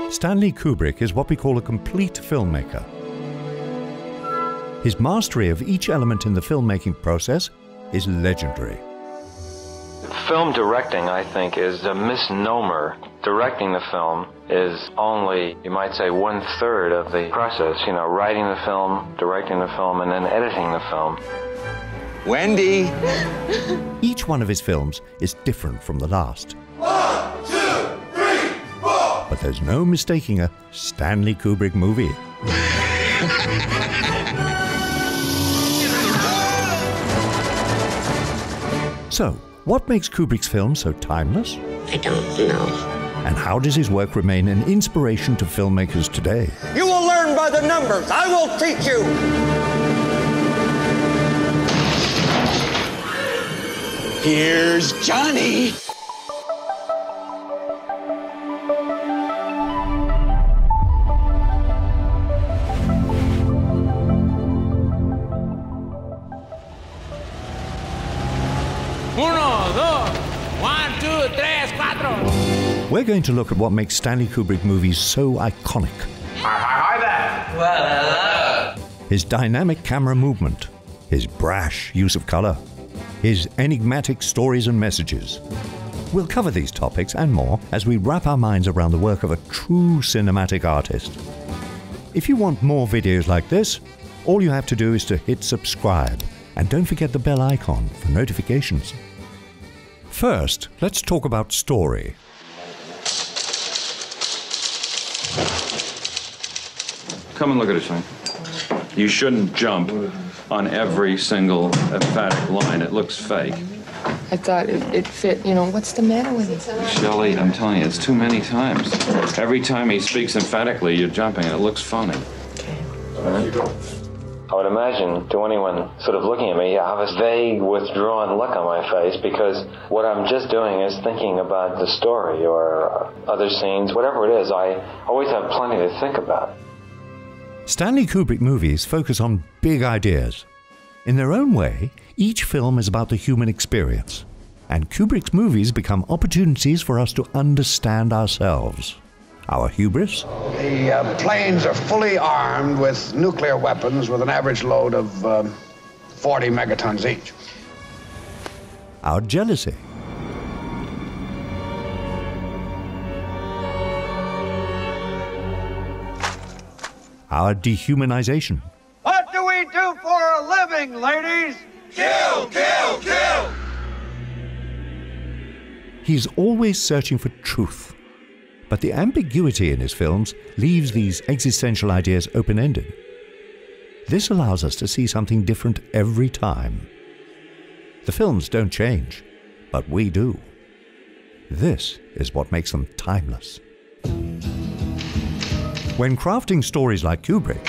Stanley Kubrick is what we call a complete filmmaker. His mastery of each element in the filmmaking process is legendary. Film directing, I think, is a misnomer. Directing the film is only, you might say, 1/3 of the process. You know, writing the film, directing the film, and then editing the film. Wendy! Each one of his films is different from the last. 1, 2, 3, 4! But there's no mistaking a Stanley Kubrick movie. So, what makes Kubrick's film so timeless? I don't know. And how does his work remain an inspiration to filmmakers today? You will learn by the numbers. I will teach you. Here's Johnny. We're going to look at what makes Stanley Kubrick movies so iconic. Hi there! Well, His dynamic camera movement, his brash use of color, his enigmatic stories and messages. We'll cover these topics and more as we wrap our minds around the work of a true cinematic artist. If you want more videos like this, all you have to do is to hit subscribe, and don't forget the bell icon for notifications. First, let's talk about story. Come and look at it, son. You shouldn't jump on every single emphatic line. It looks fake. I thought it fit, you know, what's the matter with it? Shelley, I'm telling you, it's too many times. Every time he speaks emphatically, you're jumping, and it looks funny. Okay. I would imagine to anyone sort of looking at me, I have a vague, withdrawn look on my face because what I'm just doing is thinking about the story or other scenes, whatever it is. I always have plenty to think about. Stanley Kubrick movies focus on big ideas. In their own way, each film is about the human experience, and Kubrick's movies become opportunities for us to understand ourselves, our hubris. The planes are fully armed with nuclear weapons with an average load of 40 megatons each. Our jealousy. Our dehumanization. What do we do for a living, ladies? Kill, kill, kill! He's always searching for truth. But the ambiguity in his films leaves these existential ideas open-ended. This allows us to see something different every time. The films don't change, but we do. This is what makes them timeless. When crafting stories like Kubrick,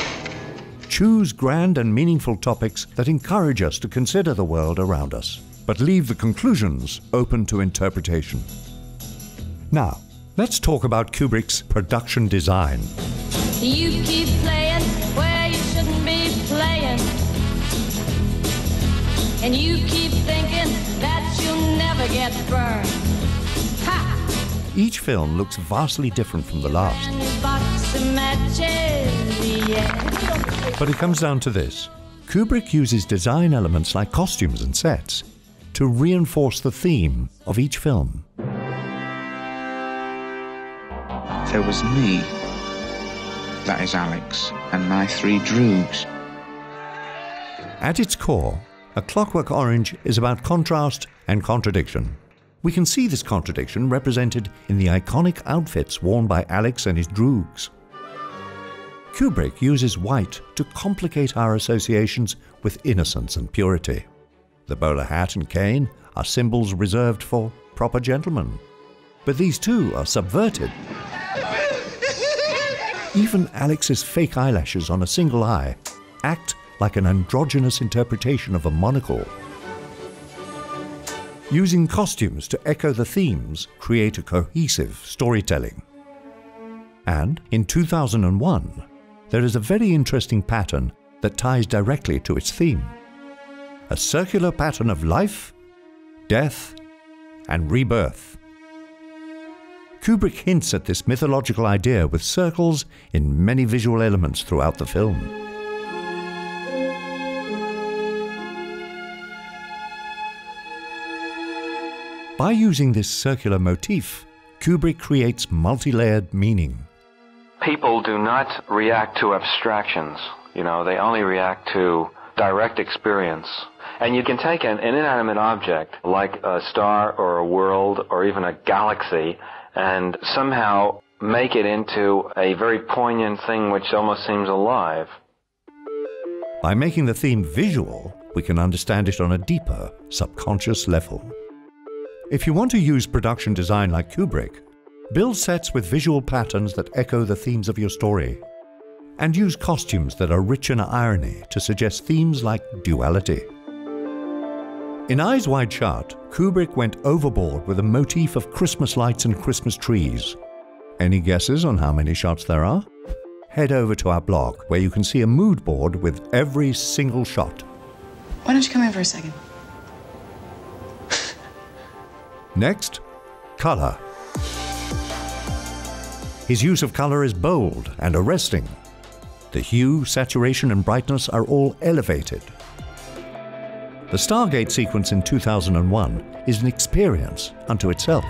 choose grand and meaningful topics that encourage us to consider the world around us, but leave the conclusions open to interpretation. Now, let's talk about Kubrick's production design. You keep playing where you shouldn't be playing, and you keep thinking that you'll never get burned. Ha! Each film looks vastly different from the last. But it comes down to this. Kubrick uses design elements like costumes and sets to reinforce the theme of each film. There was me, that is Alex, and my 3 droogs. At its core, A Clockwork Orange is about contrast and contradiction. We can see this contradiction represented in the iconic outfits worn by Alex and his droogs. Kubrick uses white to complicate our associations with innocence and purity. The bowler hat and cane are symbols reserved for proper gentlemen. But these too are subverted. Even Alex's fake eyelashes on a single eye act like an androgynous interpretation of a monocle. Using costumes to echo the themes create a cohesive storytelling. And in 2001, there is a very interesting pattern that ties directly to its theme. A circular pattern of life death, and rebirth. Kubrick hints at this mythological idea with circles in many visual elements throughout the film. By using this circular motif, Kubrick creates multi-layered meaning. People do not react to abstractions. You know, they only react to direct experience. And you can take an inanimate object, like a star or a world or even a galaxy, and somehow make it into a very poignant thing which almost seems alive. By making the theme visual, we can understand it on a deeper, subconscious level. If you want to use production design like Kubrick, build sets with visual patterns that echo the themes of your story, and use costumes that are rich in irony to suggest themes like duality. In Eyes Wide Shut, Kubrick went overboard with a motif of Christmas lights and Christmas trees. Any guesses on how many shots there are? Head over to our blog, where you can see a mood board with every single shot. Why don't you come in for a second? Next, color. His use of color is bold and arresting. The hue, saturation, and brightness are all elevated. The Stargate sequence in 2001 is an experience unto itself.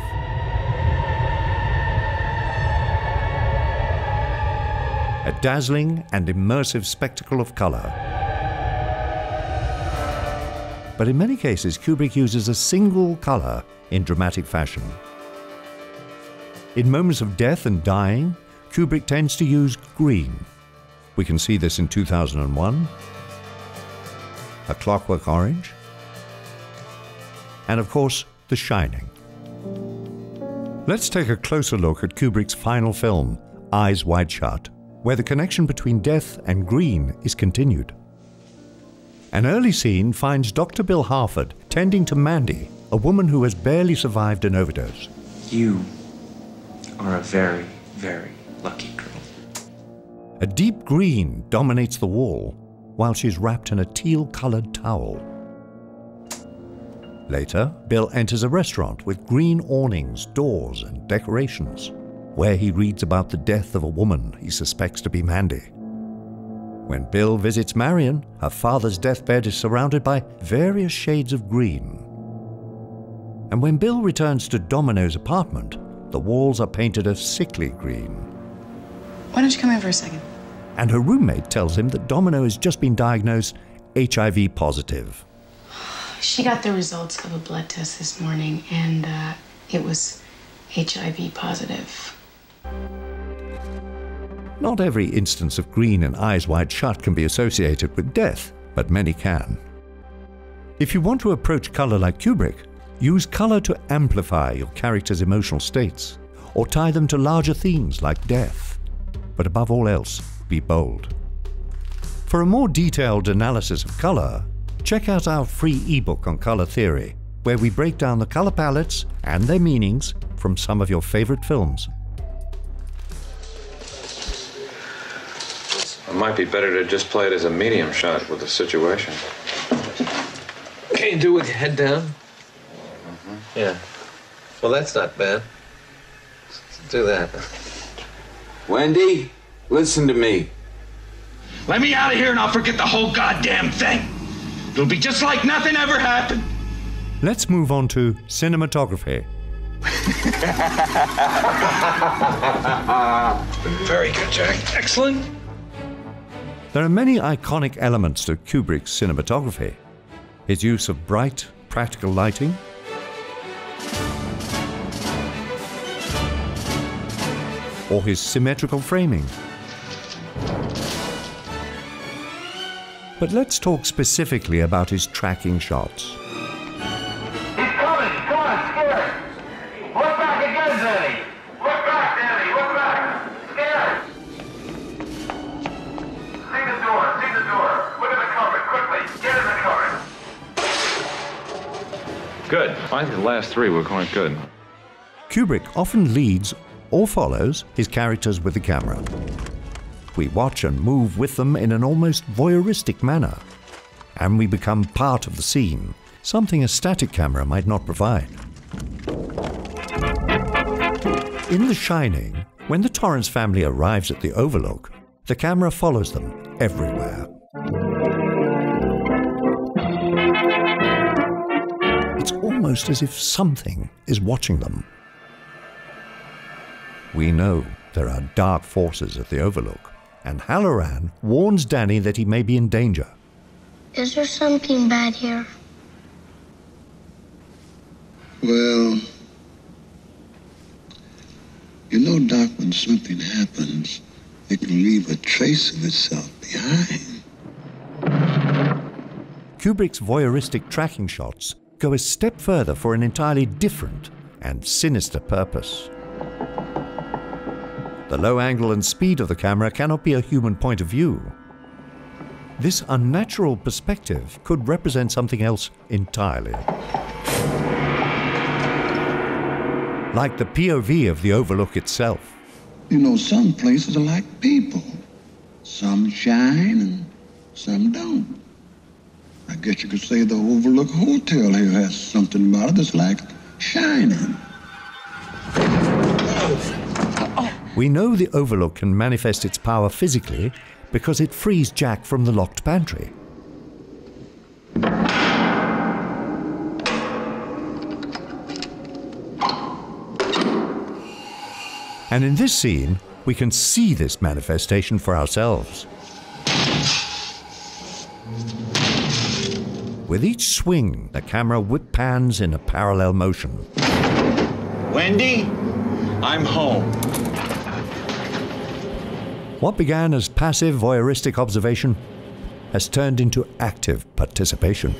A dazzling and immersive spectacle of color. But in many cases, Kubrick uses a single color in dramatic fashion. In moments of death and dying, Kubrick tends to use green. We can see this in 2001, A Clockwork Orange, and of course, The Shining. Let's take a closer look at Kubrick's final film, Eyes Wide Shut, where the connection between death and green is continued. An early scene finds Dr. Bill Harford tending to Mandy, a woman who has barely survived an overdose. You are a very, very lucky girl. A deep green dominates the wall, while she's wrapped in a teal-colored towel. Later, Bill enters a restaurant with green awnings, doors, and decorations, where he reads about the death of a woman he suspects to be Mandy. When Bill visits Marion, her father's deathbed is surrounded by various shades of green. And when Bill returns to Domino's apartment, the walls are painted a sickly green. Why don't you come in for a second? And her roommate tells him that Domino has just been diagnosed HIV positive. She got the results of a blood test this morning, and it was HIV positive. Not every instance of green in Eyes Wide Shut can be associated with death, but many can. If you want to approach color like Kubrick, use color to amplify your character's emotional states, or tie them to larger themes like death. But above all else, be bold. For a more detailed analysis of color, check out our free ebook on color theory, where we break down the color palettes and their meanings from some of your favorite films. It might be better to just play it as a medium shot with the situation. Can you do it with your head down? Mm-hmm. Yeah. Well, that's not bad. Let's do that. Wendy, listen to me. Let me out of here and I'll forget the whole goddamn thing. It'll be just like nothing ever happened. Let's move on to cinematography. Very good, Jack. Excellent. There are many iconic elements to Kubrick's cinematography. His use of bright, practical lighting, or his symmetrical framing. But let's talk specifically about his tracking shots. He's coming. Come on, scared. Look back again, Danny. Look back, Danny. Look back. Scared. See the door. See the door. Look at the cupboard. Quickly. Get in the cupboard. Good. I think the last three were quite good. Kubrick often leads or follows his characters with the camera. We watch and move with them in an almost voyeuristic manner, and we become part of the scene, something a static camera might not provide. In The Shining, when the Torrance family arrives at the Overlook, the camera follows them everywhere. It's almost as if something is watching them. We know there are dark forces at the Overlook, and Halloran warns Danny that he may be in danger. Is there something bad here? Well, you know, Doc, when something happens, it can leave a trace of itself behind. Kubrick's voyeuristic tracking shots go a step further for an entirely different and sinister purpose. The low angle and speed of the camera cannot be a human point of view. This unnatural perspective could represent something else entirely. Like the POV of the Overlook itself. You know, some places are like people. Some shine and some don't. I guess you could say the Overlook Hotel here has something about it that's like shining. We know the Overlook can manifest its power physically because it frees Jack from the locked pantry. And in this scene, we can see this manifestation for ourselves. With each swing, the camera whip pans in a parallel motion. Wendy, I'm home. What began as passive voyeuristic observation has turned into active participation.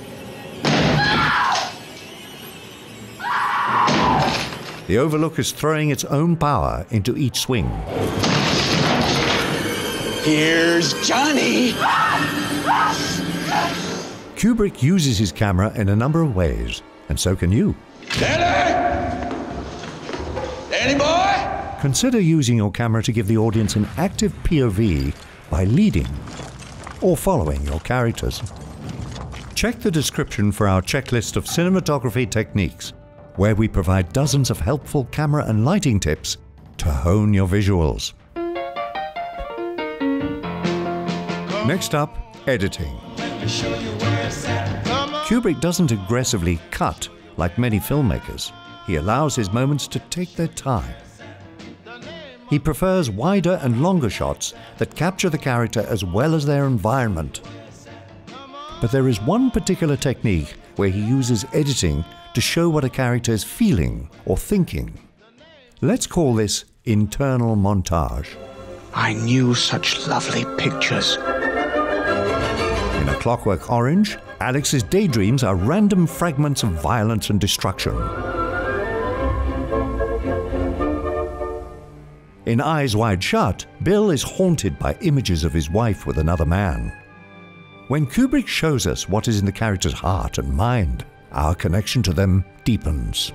The Overlook is throwing its own power into each swing. Here's Johnny! Kubrick uses his camera in a number of ways, and so can you. Danny! Danny boy! Consider using your camera to give the audience an active POV by leading or following your characters. Check the description for our checklist of cinematography techniques, where we provide dozens of helpful camera and lighting tips to hone your visuals. Next up, editing. Kubrick doesn't aggressively cut like many filmmakers. He allows his moments to take their time. He prefers wider and longer shots that capture the character as well as their environment. But there is one particular technique where he uses editing to show what a character is feeling or thinking. Let's call this internal montage. I knew such lovely pictures. In A Clockwork Orange, Alex's daydreams are random fragments of violence and destruction. In Eyes Wide Shut, Bill is haunted by images of his wife with another man. When Kubrick shows us what is in the character's heart and mind, our connection to them deepens.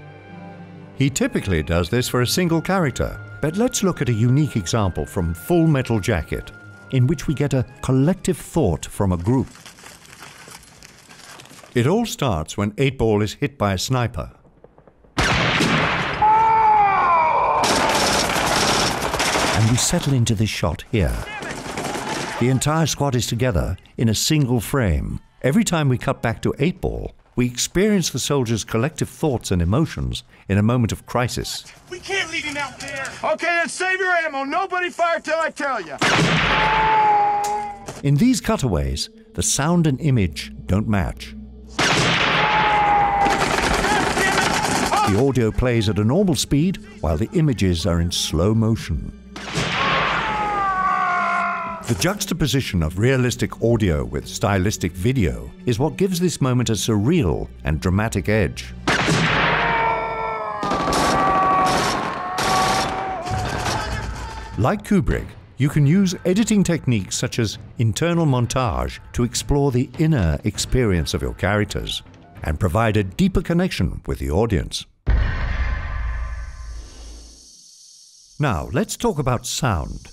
He typically does this for a single character, but let's look at a unique example from Full Metal Jacket, in which we get a collective thought from a group. It all starts when 8-Ball is hit by a sniper. And we settle into this shot here. The entire squad is together in a single frame. Every time we cut back to 8-Ball, we experience the soldiers' collective thoughts and emotions in a moment of crisis. We can't leave him out there. Okay, then save your ammo. Nobody fire till I tell you. In these cutaways, the sound and image don't match. The audio plays at a normal speed while the images are in slow motion. The juxtaposition of realistic audio with stylistic video is what gives this moment a surreal and dramatic edge. Like Kubrick, you can use editing techniques such as internal montage to explore the inner experience of your characters and provide a deeper connection with the audience. Now, let's talk about sound.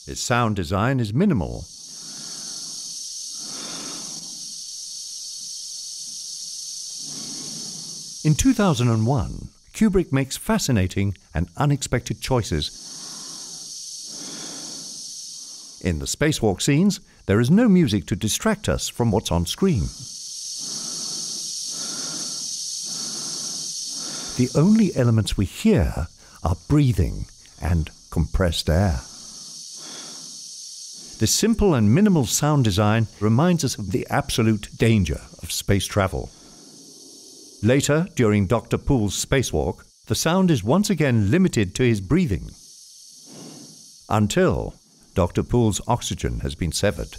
Its sound design is minimal. In 2001, Kubrick makes fascinating and unexpected choices. In the spacewalk scenes, there is no music to distract us from what's on screen. The only elements we hear are breathing and compressed air. This simple and minimal sound design reminds us of the absolute danger of space travel. Later, during Dr. Poole's spacewalk, the sound is once again limited to his breathing, until Dr. Poole's oxygen has been severed.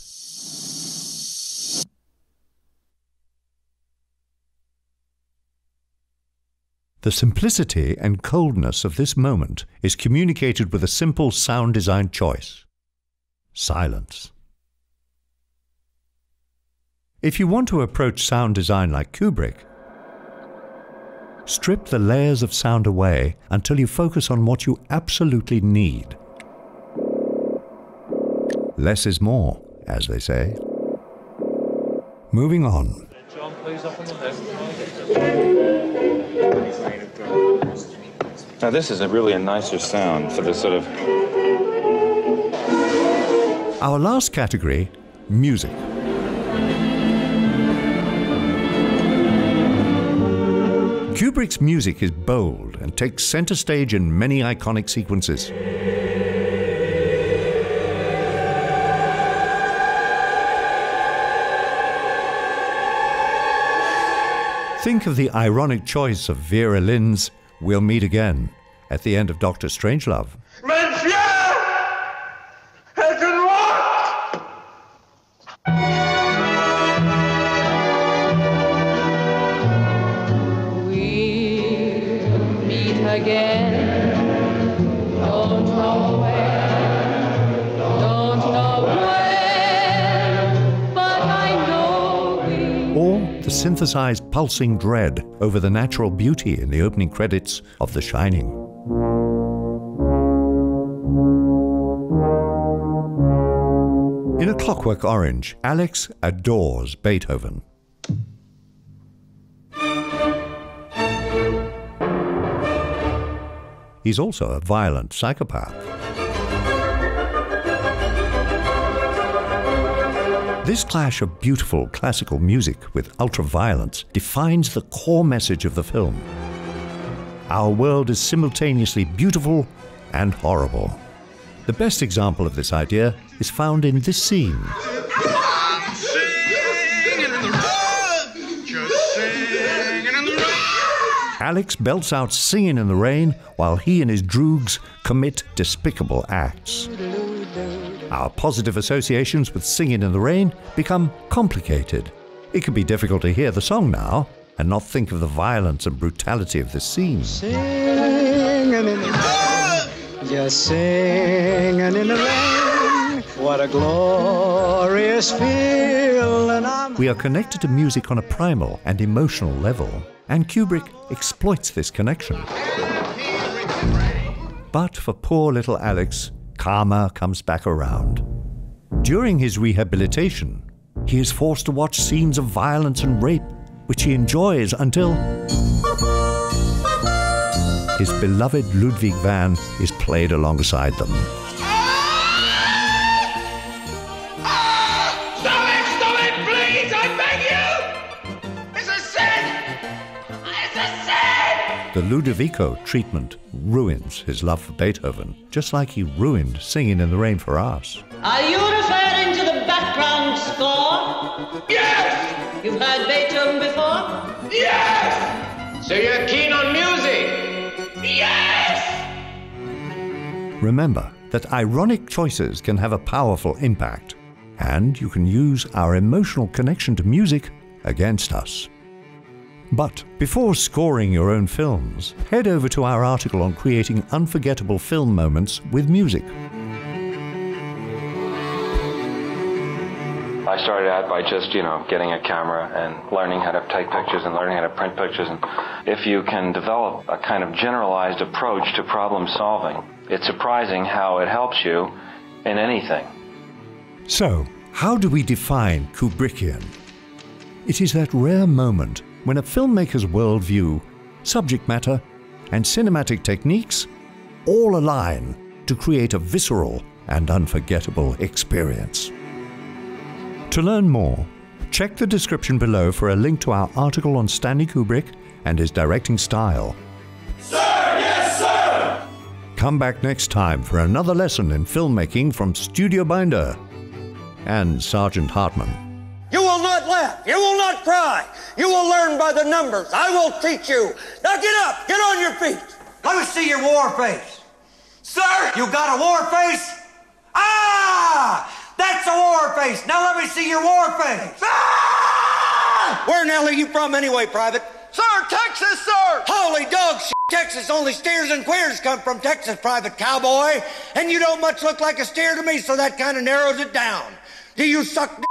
The simplicity and coldness of this moment is communicated with a simple sound design choice: silence. If you want to approach sound design like Kubrick, strip the layers of sound away until you focus on what you absolutely need. Less is more, as they say. Moving on. John, please, up on the left. Now this is really a nicer sound for the sort of... Our last category, music. Kubrick's music is bold and takes center stage in many iconic sequences. Think of the ironic choice of Vera Lynn's "We'll Meet Again" at the end of Dr. Strangelove. Monsieur! Has been locked! We'll meet again. Don't know where, don't know when, but I know we... Or the synthesized pulsing dread over the natural beauty in the opening credits of The Shining. In A Clockwork Orange, Alex adores Beethoven. He's also a violent psychopath. This clash of beautiful classical music with ultra-violence defines the core message of the film. Our world is simultaneously beautiful and horrible. The best example of this idea is found in this scene. Alex belts out Singing in the Rain while he and his droogs commit despicable acts. Our positive associations with Singing in the Rain become complicated. It can be difficult to hear the song now and not think of the violence and brutality of this scene. Singing in the rain, just singing in the rain, what a glorious feeling. We are connected to music on a primal and emotional level, and Kubrick exploits this connection. But for poor little Alex, karma comes back around. During his rehabilitation, he is forced to watch scenes of violence and rape, which he enjoys until his beloved Ludwig van is played alongside them. Stop it, please, I beg you! It's a sin! It's a sin! The Ludovico treatment ruins his love for Beethoven, just like he ruined Singing in the Rain for us. Are you referring to the background score? Yes! You've heard Beethoven before? Yes! So you're keen on music? Yes! Remember that ironic choices can have a powerful impact, and you can use our emotional connection to music against us. But before scoring your own films, head over to our article on creating unforgettable film moments with music. I started out by just, getting a camera and learning how to take pictures and learning how to print pictures. And if you can develop a kind of generalized approach to problem solving, it's surprising how it helps you in anything. So, how do we define Kubrickian? It is that rare moment when a filmmaker's worldview subject matter, and cinematic techniques all align to create a visceral and unforgettable experience. To learn more, check the description below for a link to our article on Stanley Kubrick and his directing style. Sir, yes, sir! Come back next time for another lesson in filmmaking from Studio Binder and Sergeant Hartman. You will not laugh. You will not cry. You will learn by the numbers. I will teach you. Now get up. Get on your feet. Let me see your war face. Sir! You got a war face? Ah! That's a war face. Now let me see your war face. Ah! Where in the hell are you from anyway, Private? Sir, Texas, sir! Holy dog shit. Texas, only steers and queers come from Texas, Private Cowboy. And you don't much look like a steer to me, so that kind of narrows it down. Do you suck dicks?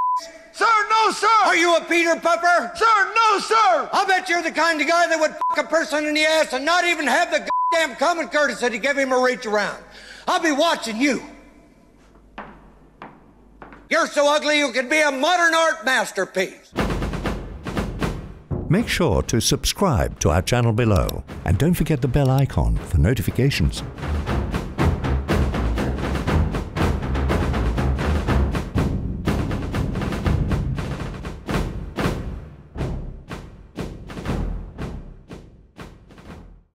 Sir, no, sir! Are you a Peter Puffer? Sir, no, sir! I'll bet you're the kind of guy that would fuck a person in the ass and not even have the goddamn common courtesy to give him a reach around. I'll be watching you. You're so ugly you could be a modern art masterpiece. Make sure to subscribe to our channel below and don't forget the bell icon for notifications.